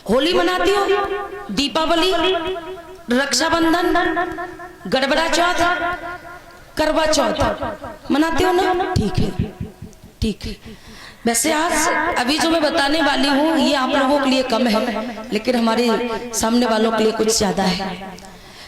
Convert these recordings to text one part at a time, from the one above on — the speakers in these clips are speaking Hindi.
होली मनाती हो, दीपावली, रक्षाबंधन, गड़बड़ा चौथ, करवा चौथ मनाते हो ना? ठीक है, ठीक है। वैसे आज अभी जो मैं बताने वाली हूँ ये आप लोगों के लिए कम है, लेकिन हमारे सामने वालों के लिए कुछ ज्यादा है,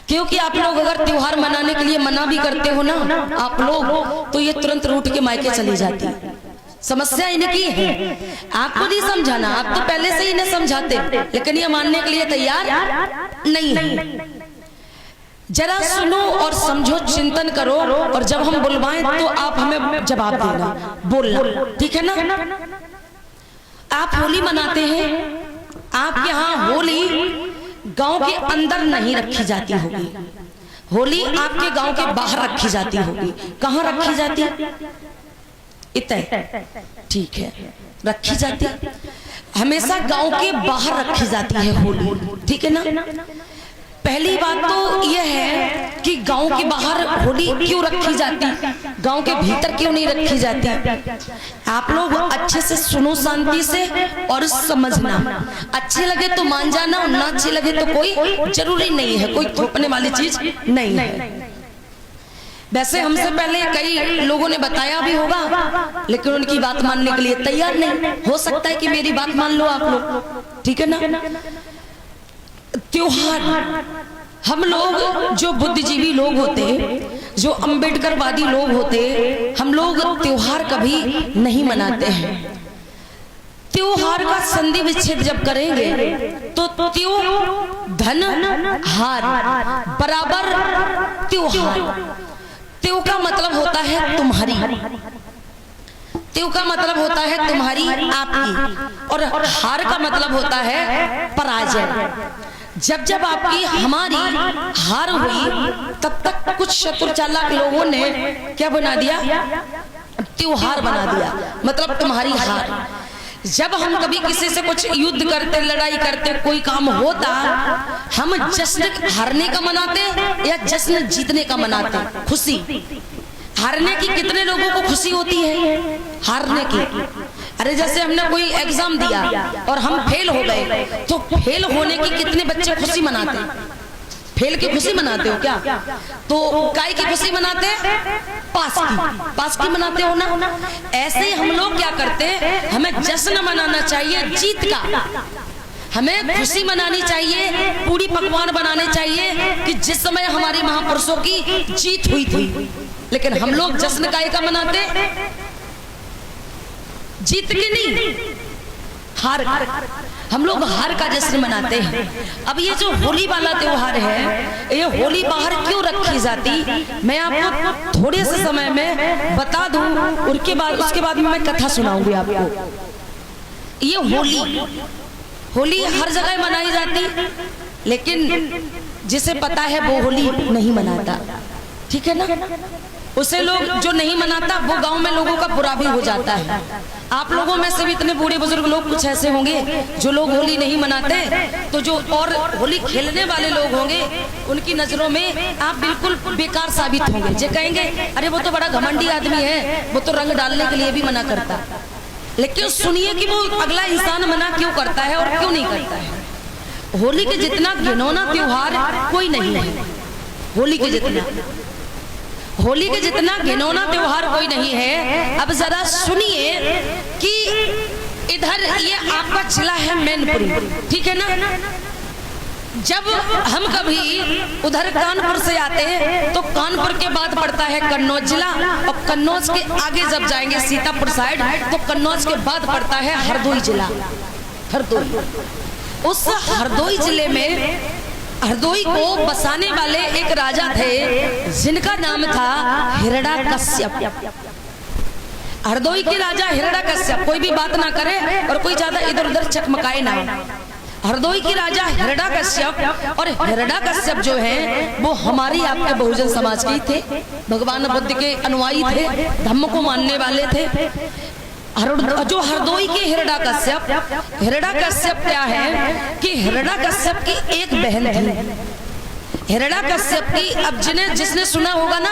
क्योंकि आप लोग अगर त्योहार मनाने के लिए मना भी करते हो ना आप लोग, तो ये तुरंत रूठ के मायके चली जाती है। समस्या इनकी है, आपको नहीं समझाना, आप तो पहले से ही इन्हें समझाते, लेकिन ये मानने के लिए तैयार नहीं है। जरा सुनो और समझो, चिंतन करो, और जब हम बुलवाएं तो आप हमें जवाब देना, बोलना, ठीक है ना? आप होली मनाते हैं, आपके यहाँ होली गांव के अंदर नहीं रखी जाती होगी, होली आपके गांव के बाहर रखी जाती होगी। कहाँ रखी जाती है? इतने, ठीक है, रखी जाती है हमेशा गांव के बाहर रखी जाती है होली, ठीक है ना? पहली बात तो यह है कि गांव के बाहर होली क्यों रखी जाती, गांव के भीतर क्यों नहीं रखी जाती? आप लोग अच्छे से सुनो, शांति से, और समझना। अच्छे लगे तो मान जाना, और ना अच्छे लगे तो कोई जरूरी नहीं है, कोई थोपने वाली चीज नहीं है। वैसे हमसे पहले कई लोगों ने बताया भी होगा, लेकिन उनकी बात मानने के लिए तैयार नहीं। हो सकता है कि मेरी बात मान लो आप लोग, ठीक है ना? त्योहार, हम लोग जो बुद्धिजीवी लोग होते, जो अंबेडकरवादी लोग होते, हम लोग त्योहार कभी नहीं मनाते हैं। त्योहार का संधि विच्छेद जब करेंगे तो त्यो धन हार बराबर त्योहार। त्यो का मतलब होता है तुम्हारी, त्यो का मतलब होता है तुम्हारी, आपकी, और हार का मतलब होता है पराजय। जब जब आपकी हमारी हार हुई, तब तक कुछ शत्रु चालाक लोगों ने क्या बना दिया? त्योहार बना दिया, मतलब तुम्हारी हार। जब हम कभी किसी से कुछ युद्ध करते, लड़ाई करते, कोई काम होता, हम जश्न हारने का मनाते या जश्न जीतने का मनाते? खुशी। हारने की कितने लोगों को खुशी होती है? हारने की। अरे जैसे हमने कोई एग्जाम दिया और हम फेल हो गए, तो फेल होने की कितने बच्चे खुशी मनाते? फेल की खुशी मनाते हो क्या? तो काय की खुशी मनाते? पास की। पास की मनाते हो ना? ऐसे ही हम लोग क्या करते, हमें जश्न मनाना चाहिए जीत का, हमें खुशी मनानी चाहिए, पूरी पकवान बनाने चाहिए कि जिस समय हमारी महापुरुषों की जीत हुई थी। लेकिन हम लोग जश्न काय का मनाते? जीत के नहीं, हार। हम लोग हार का जश्न मनाते हैं। अब ये जो होली वाला त्योहार है, ये होली बाहर क्यों रखी जाती, मैं आपको थोड़े से समय में बता दूं, उसके बाद में मैं कथा सुनाऊंगी आपको। ये होली हर जगह मनाई जाती, लेकिन जिसे पता है वो होली नहीं मनाता, ठीक है ना? उसे लोग जो नहीं मनाता, वो गांव में लोगों का बुरा भी हो जाता है। आप लोगों में से भी इतने बूढ़े बुजुर्ग लोग कुछ ऐसे होंगे जो लोग होली नहीं मनाते, तो जो और होली खेलने वाले लोग होंगे, उनकी नजरों में आप बिल्कुल बेकार साबित होंगे। जो कहेंगे अरे वो तो बड़ा घमंडी आदमी है, वो तो रंग डालने के लिए भी मना करता। लेकिन सुनिए कि वो अगला इंसान मना क्यों करता है और क्यों नहीं करता है। होली के जितना घिनौना त्योहार कोई नहीं है, होली के जितना घिनौना त्योहार कोई नहीं है। अब जरा सुनिए कि इधर ये आपका जिला है मैनपुरी, ठीक है ना? जब हम कभी उधर कानपुर से आते हैं तो कानपुर के बाद पड़ता है कन्नौज जिला, और कन्नौज के आगे जब जाएंगे सीतापुर साइड तो कन्नौज के बाद पड़ता है हरदोई जिला। हरदोई, उस हरदोई जिले में हरदोई को बसाने वाले एक राजा थे जिनका नाम था हिरण्यकश्यप। हरदोई के राजा हिरण्यकश्यप, कोई भी बात ना करे और कोई ज्यादा इधर उधर चकमकाए ना। हरदोई के राजा हिरण्यकश्यप, और हिरण्यकश्यप जो है वो हमारी आपके बहुजन समाज के थे, भगवान बुद्ध के अनुयायी थे, धम्म को मानने वाले थे। जो हरदोई के हिरण्यकश्यप क्या है कि हिरण्यकश्यप की एक बहन थी। हिरण्यकश्यप की, अब जिसने सुना होगा ना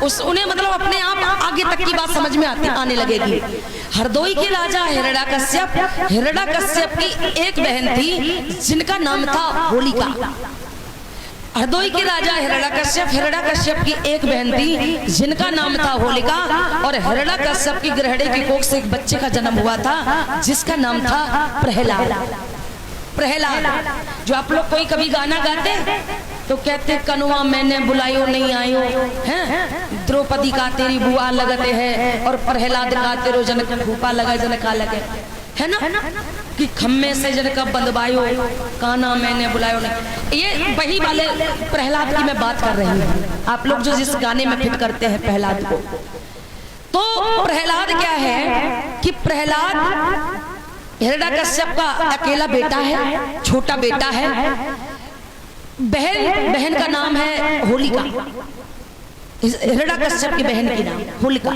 उन्हें मतलब अपने आप आगे तक की बात समझ में आने लगेगी। हरदोई के राजा हिरण्यकश्यप की एक बहन थी जिनका नाम था होलिका। हरदोई के राजा हिरण्यकश्यप की एक बहन थी जिनका नाम था होलिका, और हिरण्यकश्यप की गृहिणी की कोख से एक बच्चे का जन्म हुआ था जिसका नाम था प्रहलाद। जो आप लोग कोई कभी गाना गाते तो कहते कनुआ मैंने बुलायो नहीं आयो हैं, द्रौपदी का तेरी बुआ लगते है, और प्रहलाद का तेरो जनक भूपा लगे जनका लगे, है ना, कि खम्मे से जनक बंदवायो काना मैंने बुलायो नहीं। ये वही वाले प्रहलाद की मैं बात कर रही हूँ। आप लोग जो जिस गाने में फिट करते हैं प्रहलाद को, तो प्रहलाद क्या है कि प्रहलाद हिरण्यकश्यप का अकेला बेटा है, छोटा बेटा है। बहन का नाम है होलिका, हिरण्यकश्यप की बहन की नाम होलिका।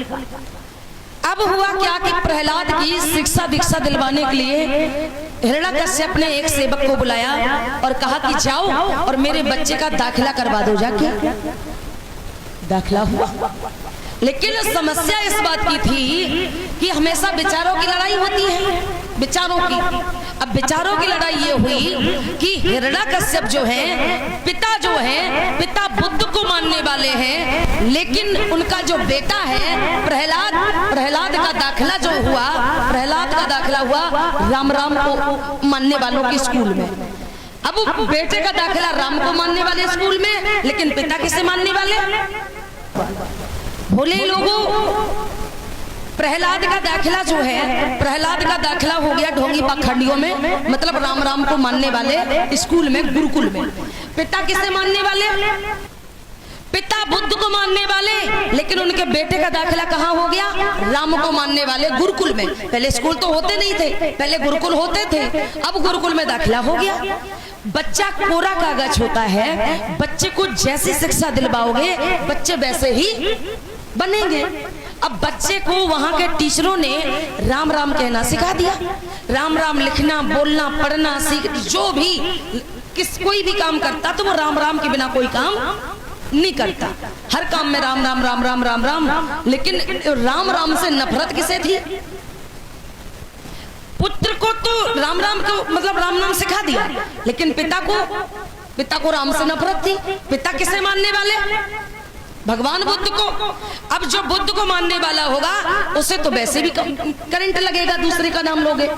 अब हुआ क्या कि प्रहलाद की शिक्षा दीक्षा दिलवाने के लिए हिरण्यकश्यप ने एक सेवक को बुलाया और कहा कि जाओ और मेरे बच्चे का दाखिला करवा दो। जाके दाखिला हुआ, लेकिन समस्या इस बात की थी कि हमेशा विचारों की लड़ाई होती है, विचारों की। अब विचारों की लड़ाई ये हुई कि हिरण्यकश्यप जो है पिता बुद्ध को मानने वाले हैं, लेकिन उनका जो बेटा है प्रहलाद का दाखिला जो हुआ, प्रहलाद का दाखिला हुआ राम को मानने वालों के स्कूल में। अब बेटे का दाखिला राम को मानने वाले स्कूल में, लेकिन पिता किसे मानने वाले? भोले लोगों, प्रहलाद का दाखिला जो है, प्रहलाद का दाखिला हो गया ढोंगी पाखंडियों में, मतलब राम को मानने वाले स्कूल में, गुरुकुल में। पिता किसे मानने वाले? पिता बुद्ध को मानने वाले, लेकिन उनके बेटे का दाखिला कहाँ हो गया? राम को मानने वाले गुरुकुल में। पहले स्कूल तो होते नहीं थे, पहले गुरुकुल होते थे, अब गुरुकुल में दाखिला हो गया। बच्चा कोरा कागज होता है, बच्चे को जैसी शिक्षा दिलवाओगे बच्चे वैसे ही बनेंगे। अब बच्चे को वहां के टीचरों ने राम कहना सिखा दिया, राम लिखना बोलना पढ़ना सीख, जो भी कोई भी काम करता तो वो राम के बिना कोई काम नहीं करता। हर काम में राम। लेकिन राम से नफरत किसे थी? पुत्र को तो राम को मतलब राम सिखा दिया, लेकिन पिता को राम से नफरत थी। पिता किसे मानने वाले? भगवान बुद्ध को। अब जो बुद्ध को मानने वाला होगा उसे तो वैसे भी करंट लगेगा, दूसरे का नाम लोगे।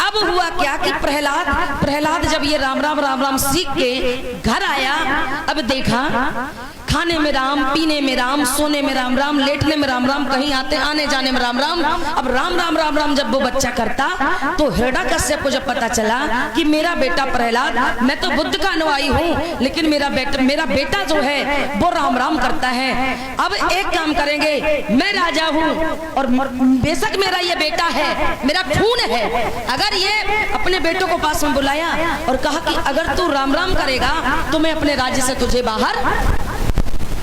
अब हुआ क्या कि प्रहलाद जब ये राम सीख के घर आया, अब देखा खाने में राम, पीने में राम, सोने में राम, लेटने में राम, कहीं आने जाने में राम। अब राम जब वो बच्चा करता तो हिरण्यकश्यप को जब पता चला कि मेरा बेटा प्रहलाद, मैं तो बुद्ध का अनुयायी हूँ, लेकिन मेरा बेटा जो है वो राम करता है। अब एक काम करेंगे, मैं राजा हूँ और बेशक मेरा ये बेटा है, मेरा खून है। अगर ये अपने बेटों को पास में बुलाया और कहा कि अगर तू राम करेगा तो मैं अपने राज्य से तुझे बाहर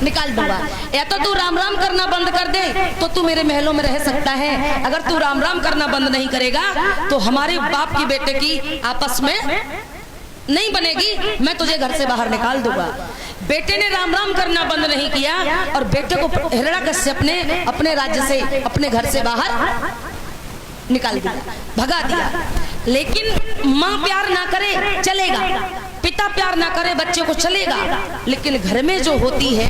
निकाल दूंगा, या तो तू राम करना बंद कर दे तो तू मेरे महलों में रह सकता है, अगर तू राम करना बंद नहीं करेगा तो हमारे बाप की बेटे की आपस में नहीं बनेगी, मैं तुझे घर से बाहर निकाल दूंगा। बेटे ने राम करना बंद नहीं किया और बेटे को हिरण्यकश्यप ने अपने राज्य से, अपने घर से बाहर निकाल दिया, भगा दिया। लेकिन माँ प्यार ना करे चलेगा, पिता प्यार ना करे बच्चे को चलेगा, लेकिन घर में जो होती है,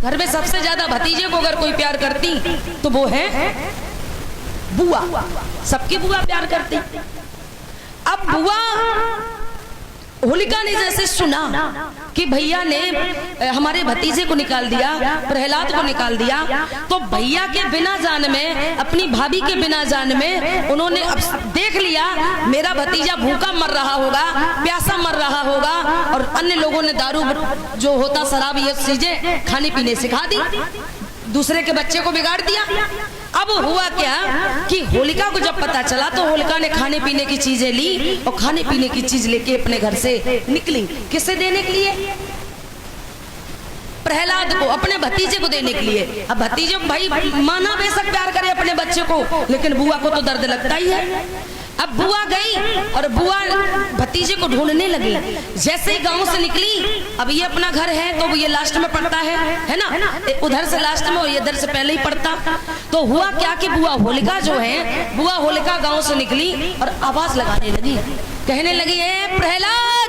घर में सबसे ज्यादा भतीजे को अगर कोई प्यार करती तो वो है बुआ। सबकी बुआ प्यार करती। अब बुआ होलिका ने जैसे सुना कि भैया ने हमारे भतीजे को निकाल दिया, प्रहलाद को निकाल दिया, तो भैया के बिना जान में, अपनी भाभी के बिना जान में उन्होंने अब देख लिया मेरा भतीजा भूखा मर रहा होगा, प्यासा मर रहा होगा, और अन्य लोगों ने दारू जो होता शराब ये चीजें खाने पीने सिखा दी, दूसरे के बच्चे को बिगाड़ दिया। अब हुआ क्या कि होलिका को जब पता चला तो होलिका ने खाने पीने की चीजें ली और खाने पीने की चीज लेके अपने घर से निकली। किसे देने के लिए? प्रहलाद को, अपने भतीजे को देने के लिए। अब भतीजे भाई माना बेशक प्यार करे अपने बच्चे को, लेकिन बुआ को तो दर्द लगता ही है। अब बुआ गई और बुआ भतीजे को ढूंढने लगी। जैसे ही गांव से निकली, अब ये अपना घर है तो ये लास्ट में पड़ता है ना, उधर से लास्ट में और ये इधर से पहले ही पड़ता। तो हुआ क्या कि बुआ होलिका जो है, बुआ होलिका गांव से निकली और आवाज लगाने लगी, कहने लगी, ए प्रहलाद,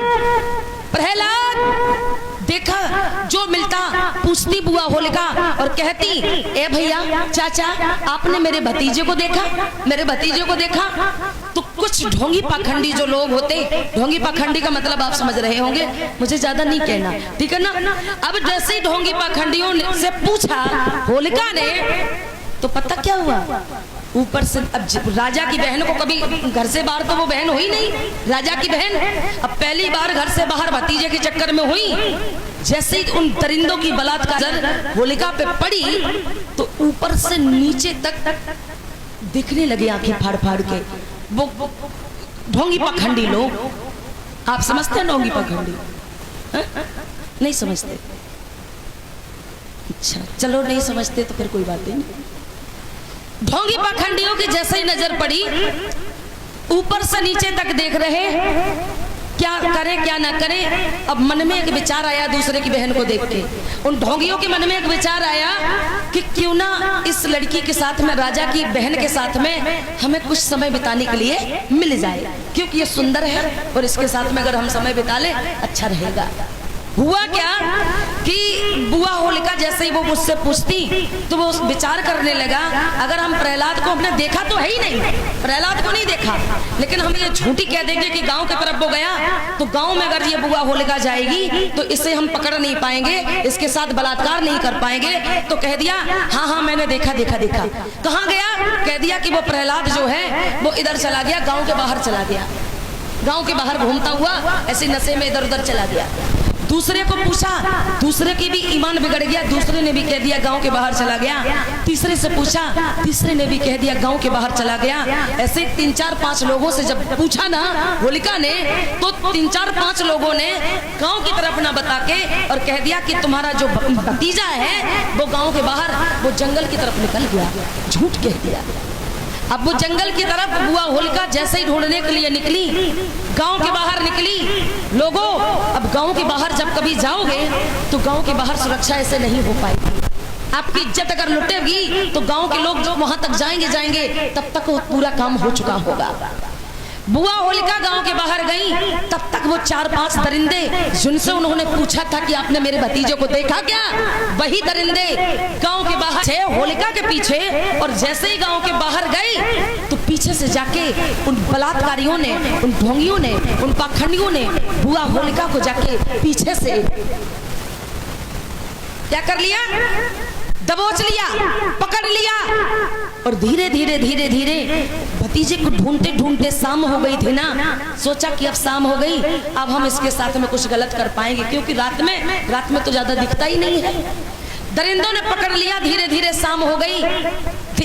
प्रहलाद। देखा जो मिलता पूछती बुआ होलिका और कहती, ए भैया, चाचा, आपने मेरे भतीजे को देखा, मेरे भतीजे को देखा। तो कुछ ढोंगी पाखंडी जो लोग होते, ढोंगी पाखंडी का मतलब आप समझ रहे होंगे, मुझे ज्यादा नहीं कहना, ठीक है ना। अब जैसे ही ढोंगी पाखंडियों से पूछा होलिका ने, तो पता क्या हुआ, ऊपर से अब राजा की बहन को कभी घर से बाहर तो वो बहन हुई नहीं, राजा की बहन अब पहली बार घर से बाहर भतीजे के चक्कर में हुई। जैसे ही उन दरिंदों की बलात्कार होलिका पे पड़ी तो ऊपर से नीचे तक दिखने लगे आंखें फाड़ फाड़ के वो ढोंगी पाखंडी लोग। आप समझते हैं ढोंगी पाखंडी? नहीं समझते? अच्छा चलो, नहीं समझते तो फिर कोई बात नहीं। ढोंगी पाखंडियों की जैसे ही नजर पड़ी, ऊपर से नीचे तक देख रहे, क्या करे क्या ना करे। अब मन में एक विचार आया दूसरे की बहन को देख के, उन ढोंगियों के मन में एक विचार आया कि क्यों ना इस लड़की के साथ में, राजा की बहन के साथ में हमें कुछ समय बिताने के लिए मिल जाए, क्योंकि ये सुंदर है और इसके साथ में अगर हम समय बिता ले अच्छा रहेगा। हुआ क्या कि बुआ होलिका जैसे ही वो मुझसे पूछती तो वो विचार करने लगा, अगर हम प्रहलाद को हमने देखा तो है ही नहीं, प्रहलाद को नहीं देखा, लेकिन हम ये झूठी कह देंगे कि गांव की तरफ वो गया, तो गांव में अगर ये बुआ होलिका जाएगी तो इसे हम पकड़ नहीं पाएंगे, इसके साथ बलात्कार नहीं कर पाएंगे। तो कह दिया, हाँ हाँ मैंने देखा देखा देखा। कहाँ गया? कह दिया कि वो प्रहलाद जो है वो इधर चला गया, गाँव के बाहर चला गया, गाँव के बाहर घूमता हुआ ऐसे नशे में इधर उधर चला गया। दूसरे को पूछा, दूसरे की भी ईमान बिगड़ गया, दूसरे ने भी कह दिया गांव के बाहर चला गया। तीसरे से पूछा, तीसरे ने भी कह दिया गांव के बाहर चला गया। ऐसे 3 4 5 लोगों से जब पूछा ना होलिका ने, तो 3 4 5 लोगों ने गांव की तरफ ना बता के और कह दिया कि तुम्हारा जो भतीजा है वो गांव के बाहर, वो जंगल की तरफ निकल गया। झूठ कह दिया। अब वो जंगल की तरफ बुआ होलिका जैसे ही ढूंढने के लिए निकली, गांव के बाहर निकली। लोगों, अब गांव के बाहर जब कभी जाओगे तो गांव के बाहर सुरक्षा ऐसे नहीं हो पाएगी। आपकी इज्जत अगर लुटेगी तो गांव के लोग जो वहां तक जाएंगे तब तक वो पूरा काम हो चुका होगा। बुआ होलिका गांव के बाहर गई, तब तक वो 4 5 दरिंदे जिनसे उन्होंने पूछा था कि आपने मेरे भतीजे को देखा क्या, वही दरिंदे गांव के बाहर थे होलिका के पीछे। और जैसे ही गांव के बाहर गई तो पीछे से जाके उन बलात्कारियों ने, उन ढोंगियों ने, उन पाखंडियों ने बुआ होलिका को जाके पीछे से क्या कर लिया, दबोच लिया, पकड़ लिया। और धीरे धीरे धीरे धीरे भतीजे को ढूंढते ढूंढते शाम हो गई थी ना, सोचा कि अब शाम हो गई, अब हम इसके साथ में कुछ गलत कर पाएंगे, क्योंकि रात में तो ज्यादा दिखता ही नहीं है। दरिंदों ने पकड़ लिया, धीरे धीरे शाम हो गई।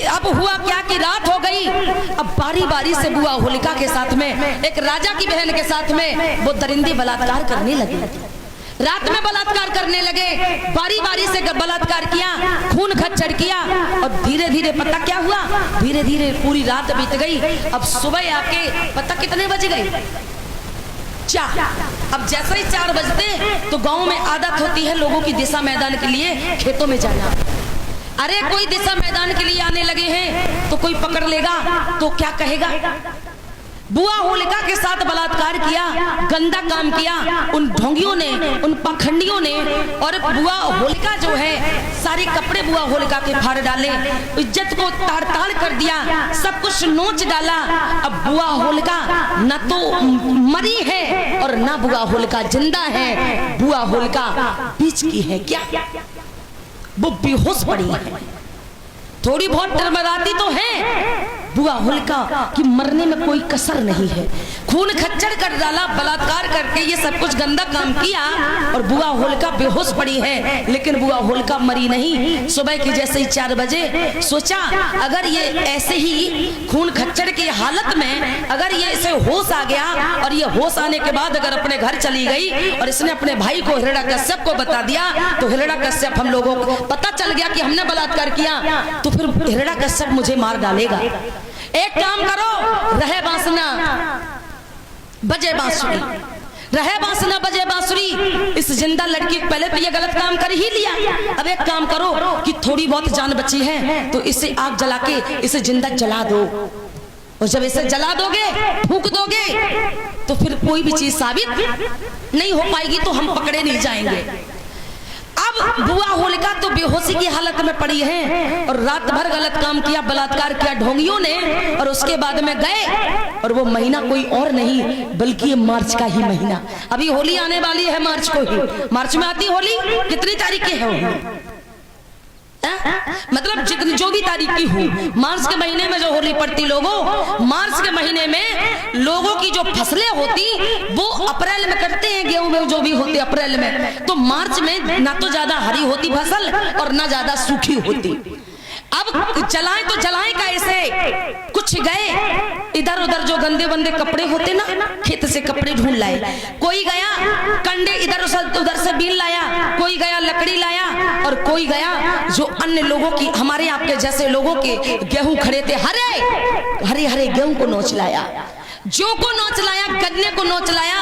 अब हुआ क्या कि रात हो गई। अब बारी बारी से बुआ होलिका के साथ में, एक राजा की बहन के साथ में वो दरिंदे बलात्कार करने लगे। रात में बलात्कार करने लगे, बारी बारी से बलात्कार किया, खून खच्चर किया। और धीरे धीरे पता क्या हुआ, धीरे धीरे पूरी रात बीत गई। अब सुबह आके पता कितने बज गए, 4। अब जैसे ही 4 बजते तो गांव में आदत होती है लोगों की दिशा मैदान के लिए खेतों में जाना। अरे कोई दिशा मैदान के लिए आने लगे हैं तो कोई पकड़ लेगा तो क्या कहेगा। बुआ होलिका के साथ बलात्कार किया, गंदा काम किया उन ढोंगियों ने, उन पाखंडियों ने। और बुआ होलिका जो है, सारे कपड़े बुआ होलिका के फाड़ डाले, इज्जत को ताड़-ताड़ कर दिया, सब कुछ नोच डाला। अब बुआ होलिका न तो मरी है और न बुआ होलिका जिंदा है, बुआ होलिका बीच की है। क्या वो बेहोश पड़ी है, थोड़ी बहुत टरमराती तो है। बुआ होलिका कि मरने में कोई कसर नहीं है, खून खच्चर कर डाला, बलात्कार करके ये सब कुछ गंदा काम किया और बुआ होलिका बेहोश पड़ी है। लेकिन बुआ होलिका मरी नहीं। सुबह की जैसे ही 4 बजे सोचा, अगर ये ऐसे ही खून खच्चर की हालत में अगर ये इसे होश आ गया और ये होश आने के बाद अगर अपने घर चली गई और इसने अपने भाई को हिरण्याकश्यप को बता दिया तो हिरण्याकश्यप हम लोगों को पता चल गया कि हमने बलात्कार किया, तो फिर हिरण्याकश्यप मुझे मार डालेगा। एक काम करो, रहे बांसना बजे बांसुरी, रहे बांसना बजे बांसुरी। इस जिंदा लड़की पहले तो ये गलत काम कर ही लिया, अब एक काम करो कि थोड़ी बहुत जान बची है तो इसे आग जला के इसे जिंदा जला दो, और जब इसे जला दोगे, फूंक दोगे, तो फिर कोई भी चीज साबित नहीं हो पाएगी, तो हम पकड़े नहीं जाएंगे। अब बुआ होलिका तो बेहोशी की हालत में पड़ी है और रात भर गलत काम किया, बलात्कार किया ढोंगियों ने, और उसके बाद में गए, और वो महीना कोई और नहीं बल्कि ये मार्च का ही महीना। अभी होली आने वाली है मार्च को ही, मार्च में आती होली, कितनी तारीख की है? मतलब जितनी जो भी तारीख की हो, मार्च के महीने में जो होली पड़ती लोगों, मार्च के महीने में लोगों की जो फसलें होती वो अप्रैल में करते हैं, गेहूं में जो भी होती अप्रैल में, तो मार्च में ना तो ज्यादा हरी होती फसल और ना ज्यादा सूखी होती। अब जलाएं तो जलाएं कैसे? कुछ गए इधर उधर जो गंदे बंदे कपड़े होते ना, खेत से कपड़े ढूंढ लाए, कोई गया कंडे इधर उधर से बीन लाया, कोई गया लकड़ी लाया, और कोई गया जो अन्य लोगों की, हमारे आपके जैसे लोगों के गेहूं खड़े थे, हरे हरे हरे गेहूं को नोच लाया, जौ को नोच लाया, गन्ने को नोच लाया,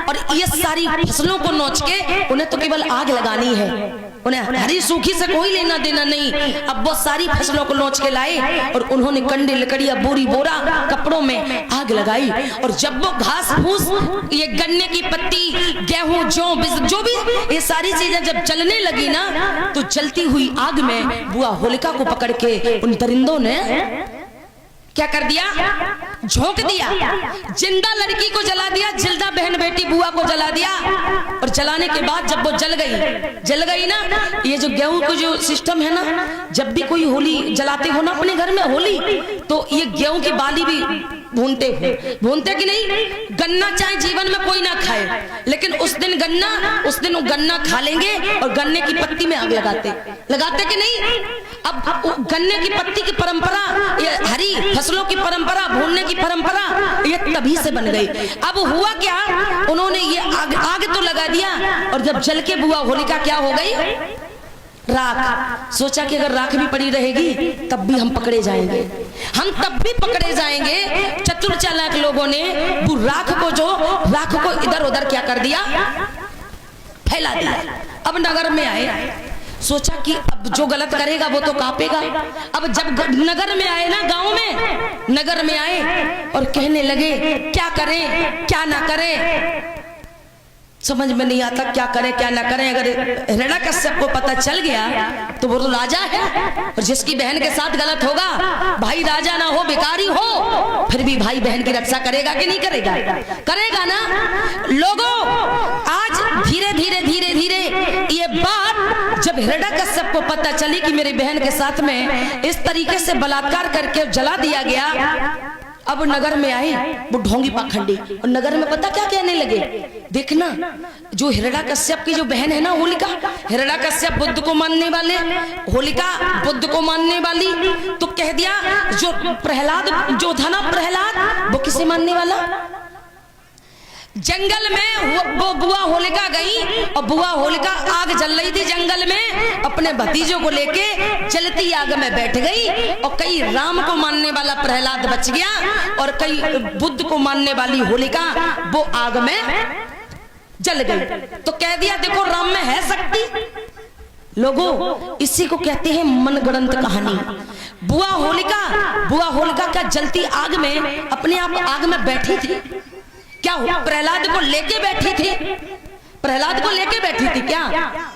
और ये सारी फसलों को नोच के उन्हें तो केवल आग लगानी है, उन्हें हरी सूखी से कोई लेना देना नहीं। अब वो सारी फसलों को नोच के लाए और उन्होंने कंडे लकड़ियां बोरी बोरा कपड़ों में आग लगाई, और जब वो घास फूस, ये गन्ने की पत्ती, गेहूं, जौ, जो भी ये सारी चीजें जब जलने लगी ना, तो जलती हुई आग में बुआ होलिका को पकड़ के उन दरिंदों ने क्या कर दिया? झोंक दिया, जिंदा लड़की को जला दिया, जिंदा बहन बेटी बुआ को जला दिया। और जलाने के बाद जब वो जल गई ना, ये जो गेहूं को जो सिस्टम है ना, जब भी कोई होली जलाते हो ना अपने घर में होली, तो ये गेहूं की बाली भी भूनते कि नहीं? गन्ना चाहे जीवन में कोई ना खाए, लेकिन उस दिन गन्ना खा लेंगे, और गन्ने की पत्ती में आग लगाते कि नहीं? अब गन्ने की पत्ती की परंपरा, ये हरी फसलों की परंपरा, भूनने की परंपरा, ये तभी से बन गई। अब हुआ क्या, उन्होंने ये आग तो लगा दिया, और जब जल के बुआ होलिका क्या हो गई? राख। सोचा कि अगर राख भी पड़ी रहेगी तब भी हम पकड़े जाएंगे, हम तब भी पकड़े जाएंगे। चतुर चालाक लोगों ने राख को इधर उधर क्या कर दिया? फैला दिया। अब नगर में आए, सोचा कि अब जो गलत करेगा वो तो कांपेगा। अब जब नगर में आए ना, गांव में नगर में आए, और कहने लगे क्या करें क्या ना करें, समझ में नहीं आता क्या करें क्या ना करें। अगर हिरण्यकश्यप को पता चल गया तो वो तो राजा है, और जिसकी बहन के साथ गलत होगा, भाई राजा ना हो भिखारी हो, फिर भी भाई बहन की रक्षा करेगा कि नहीं करेगा? करेगा ना। लोगों, आज धीरे धीरे धीरे धीरे ये बात जब हिरण्यकश्यप को पता चली कि मेरी बहन के साथ में इस तरीके से बलात्कार करके जला दिया गया, अब नगर में आए वो ढोंगी पाखंडी, और नगर में पता क्या कहने लगे? देखना, जो हिरण्यकश्यप की जो बहन है ना होलिका, हिरण्यकश्यप बुद्ध को मानने वाले, होलिका बुद्ध को मानने वाली, तो कह दिया जो प्रहलाद जो था ना, प्रहलाद वो किसे मानने वाला? जंगल में वो बुआ होलिका गई, और बुआ होलिका आग जल रही थी जंगल में, अपने भतीजों को लेके जलती आग में बैठ गई, और कई राम को मानने वाला प्रहलाद बच गया, और कई बुद्ध को मानने वाली होलिका वो आग में जल गई। तो कह दिया देखो राम में है शक्ति। लोगों, इसी को कहते हैं मनगढ़ंत कहानी। बुआ होलिका क्या जलती आग में अपने आप आग में बैठी थी क्या? प्रहलाद को लेके बैठी थी? प्रहलाद को लेके बैठी थी क्या?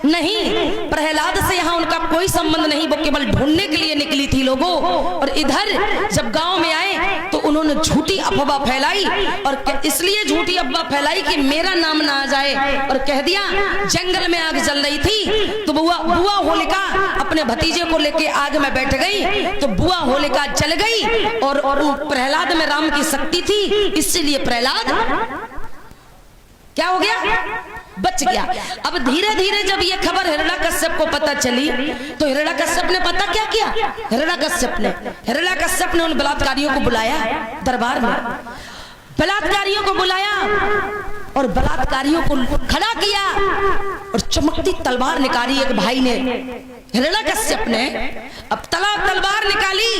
नहीं, प्रहलाद से यहाँ उनका कोई संबंध नहीं, वो केवल ढूंढने के लिए निकली थी लोगों। और इधर जब गांव में आए तो उन्होंने झूठी अफवाह फैलाई, और इसलिए झूठी अफवाह फैलाई कि मेरा नाम ना आ जाए, और कह दिया जंगल में आग जल रही थी तो बुआ होलिका अपने भतीजे को लेके आग में बैठ गई, तो बुआ होलिका जल गई, और प्रहलाद में राम की शक्ति थी, इसलिए प्रहलाद क्या हो गया? बच गया। अब धीरे धीरे जब ये खबर हिरण्यकश्यप को पता चली तो हिरण्यकश्यप ने पता क्या किया? हिरण्यकश्यप ने उन बलात्कारियों को बुलाया दरबार में, बलात्कारियों को बुलाया और बलात्कारियों को खड़ा किया, और चमकती तलवार निकाली एक भाई ने, हिरण्यकश्यप ने। अब तलवार निकाली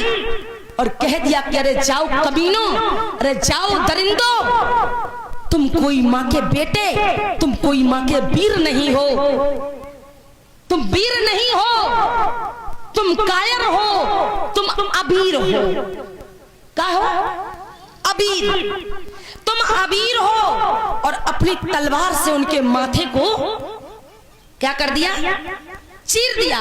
और कह दिया कि अरे जाओ कमीनों, अरे जाओ दरिंदों, तुम कोई माँ के बेटे, तुम कोई माँ के वीर नहीं हो, तुम वीर नहीं हो, तुम कायर हो, तुम अबीर हो। क्या हो? अबीर। तुम अबीर हो। और अपनी तलवार से उनके माथे को क्या कर दिया? चीर दिया।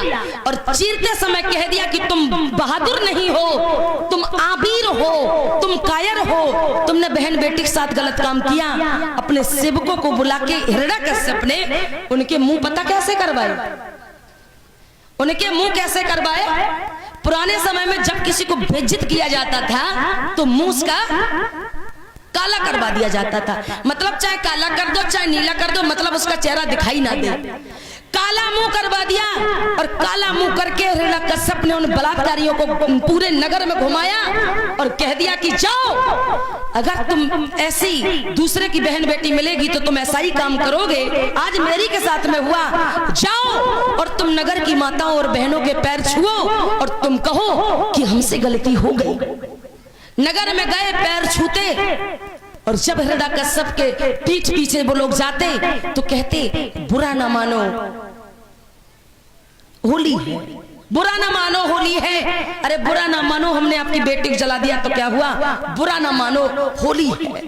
और चीरते समय कह दिया कि तुम बहादुर नहीं हो, तुम आबीर हो, तुम कायर हो, तुमने बहन बेटी के साथ गलत काम किया। अपने सेवकों को बुला के हिरण्यकश्यप ने उनके मुंह पता कैसे करवाए? उनके मुंह कैसे करवाए? पुराने समय में जब किसी को बेइज्जत किया जाता था तो मुंह उसका काला करवा दिया जाता था। मतलब चाहे काला कर दो चाहे नीला कर दो, मतलब उसका चेहरा दिखाई ना दे। काला मुंह करवा दिया। और काला मुंह करके हिरण्यकश्यप ने उन बलात्कारियों को पूरे नगर में घुमाया और कह दिया कि जाओ, अगर तुम ऐसी दूसरे की बहन बेटी मिलेगी तो तुम ऐसा ही काम करोगे, आज मेरी के साथ में हुआ। जाओ और तुम नगर की माताओं और बहनों के पैर छुओ और तुम कहो कि हमसे गलती हो गई। नगर में गए, पैर छूते, और जब हिरण्यकश्यप के पीठ पीछे वो लोग जाते तो कहते बुरा ना मानो, होली है, बुरा ना मानो, होली है। अरे बुरा ना मानो, हमने आपकी बेटी को जला दिया तो क्या हुआ? बुरा ना मानो, होली है।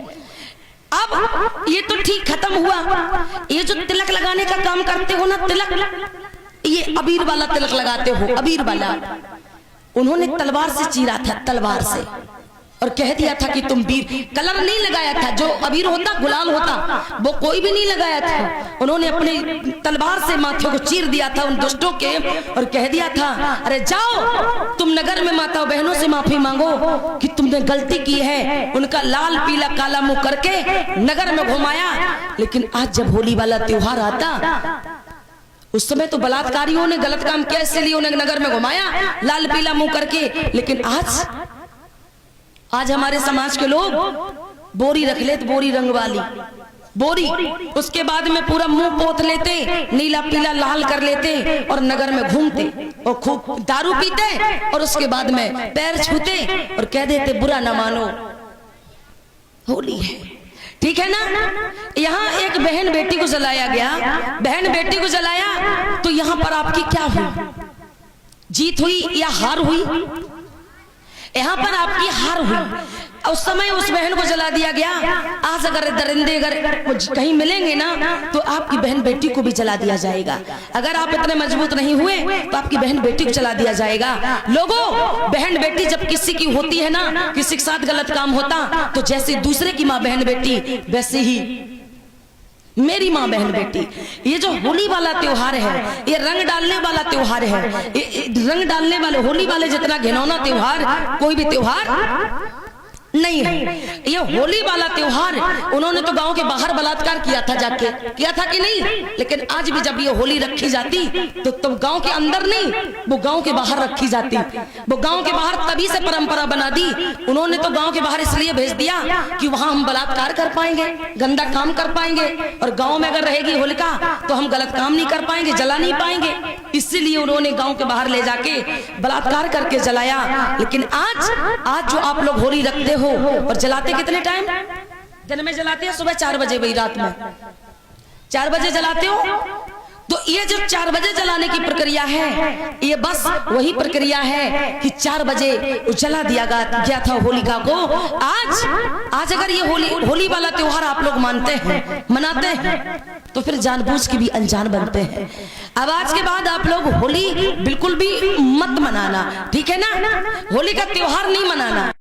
अब ये तो ठीक खत्म हुआ। ये जो तिलक लगाने का काम करते हो ना, तिलक, ये अबीर वाला तिलक लगाते हो, अबीर वाला, उन्होंने तलवार से चीरा था, तलवार से, और कह दिया था कि तुम वीर। कलर नहीं लगाया था, जो अबीर होता, गुलाल होता, वो कोई भी नहीं लगाया था। उन्होंने अपनी तलवार से माथे को चीर दिया था उन दुष्टों के, और कह दिया था अरे जाओ तुम नगर में माता बहनों से माफी मांगो कि तुमने गलती की है। उनका लाल पीला काला मुंह करके नगर में घुमाया। लेकिन आज जब होली वाला त्योहार आता, उस समय तो बलात्कारियों ने गलत काम किया, इसलिए उन्हें नगर में घुमाया लाल पीला मुंह करके। लेकिन आज हमारे समाज के लोग बोरी रख लेते, बोरी रंग वाली बोरी, उसके बाद में पूरा मुंह पोत लेते, नीला पीला लाल कर लेते और नगर में घूमते और खूब दारू पीते और उसके बाद में पैर छूते और कह देते बुरा ना मानो, होली है। ठीक है ना? यहाँ एक बहन बेटी को जलाया गया, बहन बेटी को जलाया, तो यहाँ पर आपकी क्या हुई? जीत हुई या हार हुई? यहाँ पर आपकी हार हुई। उस समय उस बहन को जला दिया गया। आज अगर दरिंदे अगर कहीं मिलेंगे ना तो आपकी बहन बेटी को भी जला दिया जाएगा। अगर आप इतने मजबूत नहीं हुए तो आपकी बहन बेटी को जला दिया जाएगा। लोगों, बहन बेटी जब किसी की होती है ना, किसी के साथ गलत काम होता, तो जैसे दूसरे की माँ बहन बेटी, वैसे ही मेरी माँ बहन बेटी। ये जो होली वाला त्योहार है, ये रंग डालने वाला त्योहार है। ये रंग डालने वाले, होली वाले जितना घिनौना त्योहार कोई भी त्योहार नहीं है। ये होली वाला त्योहार, उन्होंने तो गांव के बाहर बलात्कार किया था, जाके किया था कि नहीं? लेकिन आज भी जब ये होली रखी जाती तो गांव के अंदर नहीं, वो गांव के बाहर रखी जाती। वो गांव के बाहर तभी से परंपरा बना दी उन्होंने, तो गांव के बाहर इसलिए भेज दिया कि वहां हम बलात्कार कर पाएंगे, गंदा काम कर पाएंगे, और गाँव में अगर रहेगी होलिका तो हम गलत काम नहीं कर पाएंगे, जला नहीं पाएंगे। इसीलिए उन्होंने गाँव के बाहर ले जाके बलात्कार करके जलाया। लेकिन आज जो आप लोग होली रखते हो और जलाते कितने टाइम? दिन में जलाते हैं, सुबह 4 बजे, वही रात में 4 बजे जलाते हो। तो ये जो 4 बजे जलाने की प्रक्रिया है, ये बस वही प्रक्रिया है कि 4 बजे जला दिया गया था होलिका को। आज अगर ये होली वाला त्योहार आप लोग मानते हैं, मनाते हैं, तो फिर जानबूझ के भी अनजान बनते हैं। अब आज के बाद आप लोग होली बिल्कुल भी मत मनाना, ठीक है ना? होली का त्योहार नहीं मनाना।